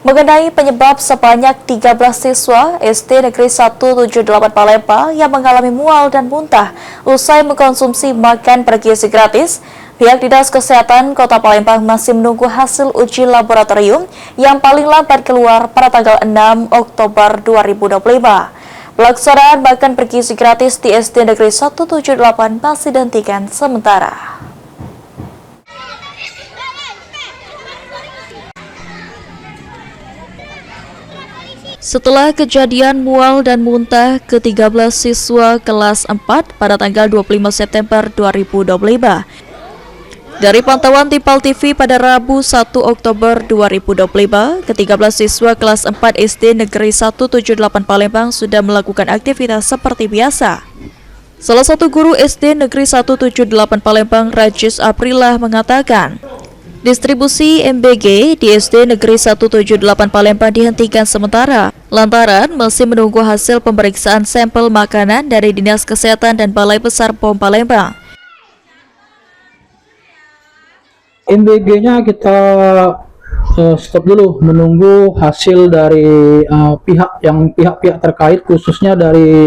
Mengenai penyebab sebanyak 13 siswa SD Negeri 178 Palembang yang mengalami mual dan muntah usai mengkonsumsi makan bergizi gratis, pihak Dinas Kesehatan Kota Palembang masih menunggu hasil uji laboratorium yang paling lambat keluar pada tanggal 6 Oktober 2025. Pelaksanaan makan bergizi gratis di SD Negeri 178 masih dihentikan sementara. Setelah kejadian mual dan muntah ke-13 siswa kelas 4 pada tanggal 25 September 2025. Dari pantauan Tipal TV pada Rabu 1 Oktober 2025, ke-13 siswa kelas 4 SD Negeri 178 Palembang sudah melakukan aktivitas seperti biasa. Salah satu guru SD Negeri 178 Palembang, Rajis Aprila, mengatakan, distribusi MBG di SD Negeri 178 Palembang dihentikan sementara, lantaran masih menunggu hasil pemeriksaan sampel makanan dari Dinas Kesehatan dan Balai Besar POM Palembang. MBG-nya kita stop dulu, menunggu hasil dari pihak-pihak terkait, khususnya dari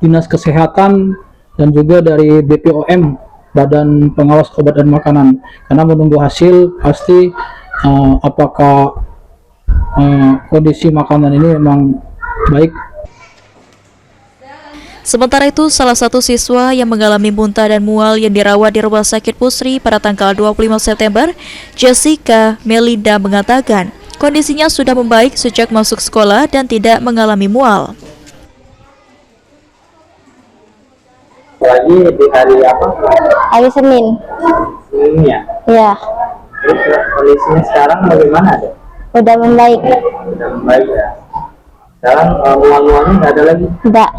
Dinas Kesehatan dan juga dari BPOM, Badan Pengawas Obat dan Makanan, karena menunggu hasil pasti apakah kondisi makanan ini memang baik. Sementara itu, salah satu siswa yang mengalami muntah dan mual yang dirawat di Rumah Sakit Pusri pada tanggal 25 September, Jessica Melinda, mengatakan kondisinya sudah membaik sejak masuk sekolah dan tidak mengalami mual. Lagi di hari apa? Hari Senin. Senin ya? Ya, Terus kondisinya sekarang bagaimana deh? udah membaik. Sudah membaik ya? Sekarang mual-mualnya nggak ada lagi? Enggak.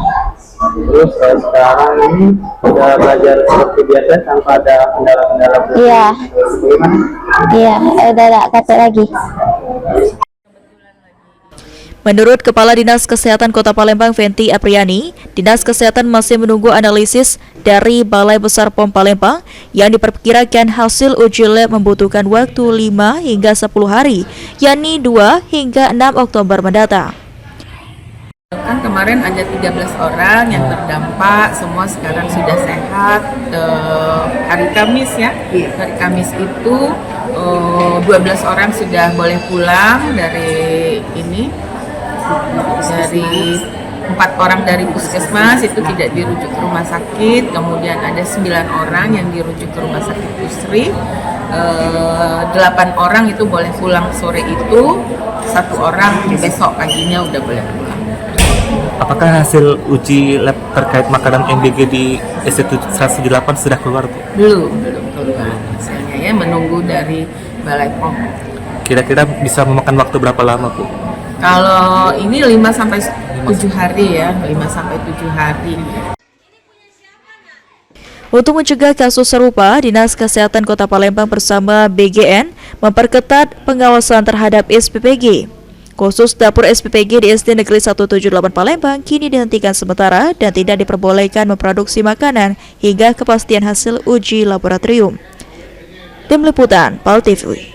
Terus sekarang ini udah belajar seperti biasa tanpa ada kendala-kendala? Iya. Bagaimana? Iya, udah enggak capek lagi. Menurut Kepala Dinas Kesehatan Kota Palembang, Venti Apriani, Dinas Kesehatan masih menunggu analisis dari Balai Besar POM Palembang yang diperkirakan hasil uji lab membutuhkan waktu 5 hingga 10 hari, yakni 2 hingga 6 Oktober mendatang. Kan kemarin ada 13 orang yang terdampak, semua sekarang sudah sehat. Hari Kamis ya, hari Kamis itu 12 orang sudah boleh pulang dari ini. Dari 4 orang dari puskesmas itu tidak dirujuk ke rumah sakit, kemudian ada 9 orang yang dirujuk ke rumah sakit Pusri, 8 orang itu boleh pulang sore itu, 1 orang besok paginya udah boleh pulang. Apakah hasil uji lab terkait makanan MBG di SD 178 sudah keluar, Bu? Belum keluar hasilnya ya, menunggu dari Balai POM. Kira-kira bisa memakan waktu berapa lama, Bu? Kalau ini 5-7 hari ya, 5-7 hari. Untuk mencegah kasus serupa, Dinas Kesehatan Kota Palembang bersama BGN memperketat pengawasan terhadap SPPG. Khusus dapur SPPG di SD Negeri 178 Palembang kini dihentikan sementara dan tidak diperbolehkan memproduksi makanan hingga kepastian hasil uji laboratorium. Tim Liputan PAL TV.